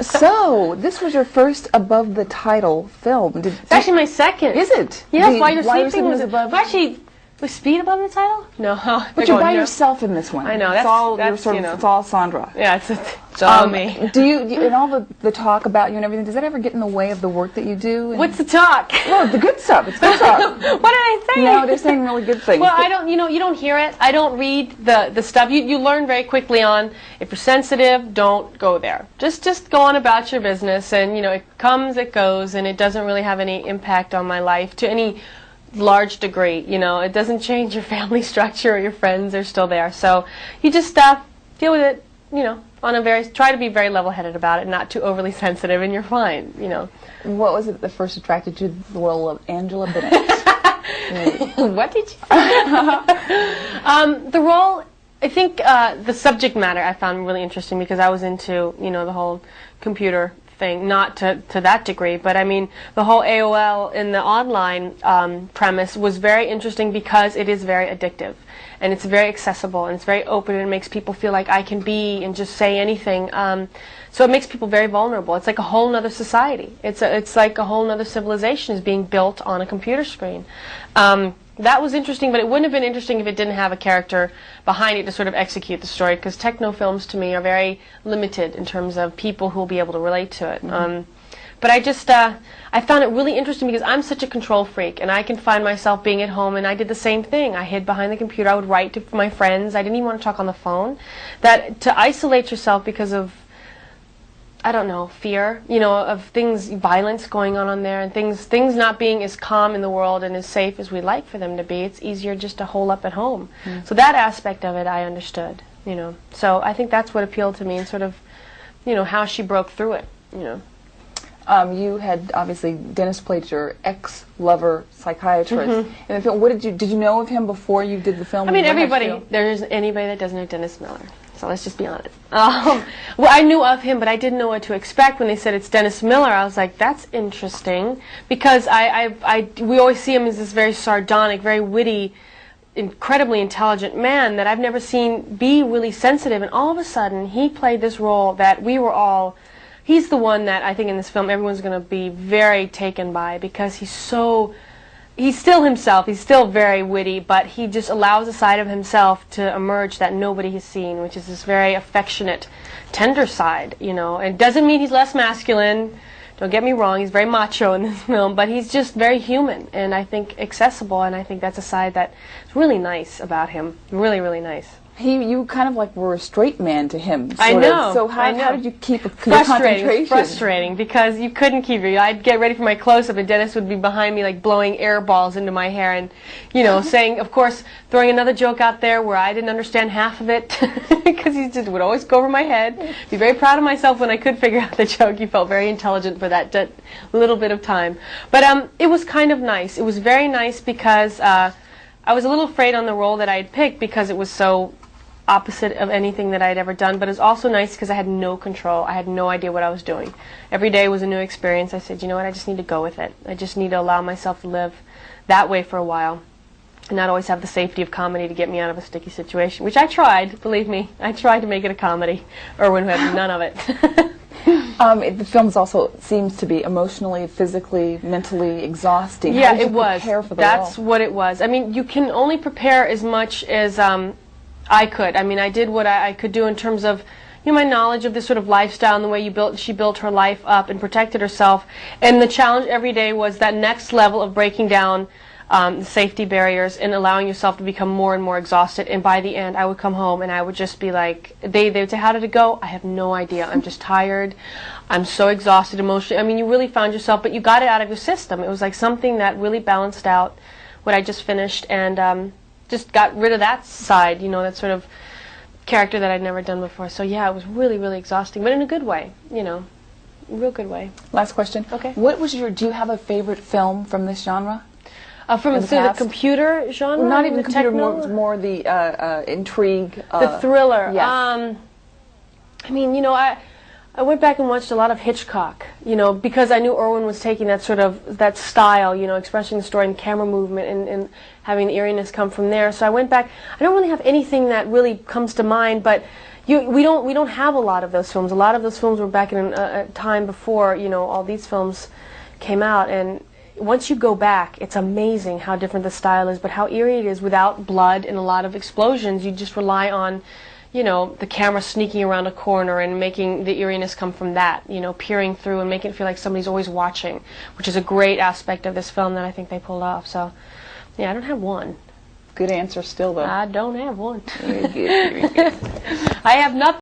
So, this was your first above the title film. It's actually my second. Is it? Yes, While You're Sleeping was above. Actually, was Speed above the title? No. But you're by yourself in this one. I know. It's all Sandra. Yeah, it's all me. Do you, in all the talk about you and everything, does that ever get in the way of the work that you do? What's the talk? Well, the good stuff. It's good stuff. What did I say? No, they're saying really good things. Well, I don't. You don't hear it. I don't read the stuff. You learn very quickly on. If you're sensitive, don't go there. Just go on about your business, and it comes, it goes, and it doesn't really have any impact on my life to any large degree. It doesn't change your family structure or your friends are still there. So you just deal with it. Try to be very level-headed about it, not too overly sensitive, and you're fine. What was it that first attracted you to the role of Angela Bennett? What did you say? The role, I think the subject matter I found really interesting because I was into, the whole computer thing, not to that degree, but I mean, the whole AOL in the online premise was very interesting because it is very addictive. And it's very accessible, and it's very open, and it makes people feel like I can be and just say anything. So it makes people very vulnerable. It's like a whole other society. It's like a whole other civilization is being built on a computer screen. That was interesting, but it wouldn't have been interesting if it didn't have a character behind it to sort of execute the story, because techno films to me are very limited in terms of people who will be able to relate to it. But I found it really interesting because I'm such a control freak, and I can find myself being at home, and I did the same thing. I hid behind the computer. I would write to my friends. I didn't even want to talk on the phone. That to isolate yourself because of, I don't know, fear, of things, violence going on there, and things not being as calm in the world and as safe as we'd like for them to be. It's easier just to hole up at home. So that aspect of it I understood, So I think that's what appealed to me, and sort of, how she broke through it, You had, obviously, Dennis played your ex-lover psychiatrist in the film. Did you know of him before you did the film? I mean, there isn't anybody that doesn't know Dennis Miller. So let's just be honest. Well, I knew of him, but I didn't know what to expect when they said it's Dennis Miller. I was like, that's interesting, because we always see him as this very sardonic, very witty, incredibly intelligent man that I've never seen be really sensitive. And all of a sudden, he played this role that we were all. He's the one that I think in this film everyone's going to be very taken by, because he's still himself. He's still very witty, but he just allows a side of himself to emerge that nobody has seen, which is this very affectionate, tender side, And it doesn't mean he's less masculine. Don't get me wrong, he's very macho in this film, but he's just very human and I think accessible, and I think that's a side that's really nice about him. Really, really nice. You kind of like were a straight man to him. I know. So how did you keep your concentration? Frustrating, because you couldn't keep it. I'd get ready for my close-up, and Dennis would be behind me like blowing air balls into my hair, and saying, of course, throwing another joke out there where I didn't understand half of it, because he just would always go over my head. Be very proud of myself when I could figure out the joke. He felt very intelligent for that little bit of time. But it was kind of nice. It was very nice because I was a little afraid on the role that I had picked because it was so opposite of anything that I'd ever done, but it was also nice because I had no control. I had no idea what I was doing. Every day was a new experience. I said, you know what, I just need to go with it. I just need to allow myself to live that way for a while and not always have the safety of comedy to get me out of a sticky situation, which I tried, believe me. I tried to make it a comedy. Irwin had none of it. The film also seems to be emotionally, physically, mentally exhausting. Yeah, How did you it was. Prepare for the That's role? what it was. I mean, you can only prepare as much as I could. I mean, I did what I could do in terms of, my knowledge of this sort of lifestyle and the way she built her life up and protected herself. And the challenge every day was that next level of breaking down the safety barriers and allowing yourself to become more and more exhausted. And by the end, I would come home and I would just be like, they would say, how did it go? I have no idea. I'm just tired. I'm so exhausted emotionally. I mean, you really found yourself, but you got it out of your system. It was like something that really balanced out what I just finished, and just got rid of that side, that sort of character that I'd never done before. So yeah, it was really, really exhausting, but in a good way, a real good way. Last question. Okay. Do you have a favorite film from this genre? From the computer genre? Not even the computer, more the intrigue. The thriller. Yes. I mean, I went back and watched a lot of Hitchcock, because I knew Irwin was taking that sort of, that style, expressing the story and camera movement and having the eeriness come from there. So I went back. I don't really have anything that really comes to mind, but, we don't have a lot of those films. A lot of those films were back in a time before, you know, all these films came out, and once you go back, it's amazing how different the style is, but how eerie it is without blood and a lot of explosions. You just rely on, you know, the camera sneaking around a corner and making the eeriness come from that, you know, peering through and making it feel like somebody's always watching, which is a great aspect of this film that I think they pulled off. So, yeah, I don't have one. Good answer still, though. I don't have one. Very good, very good. I have nothing.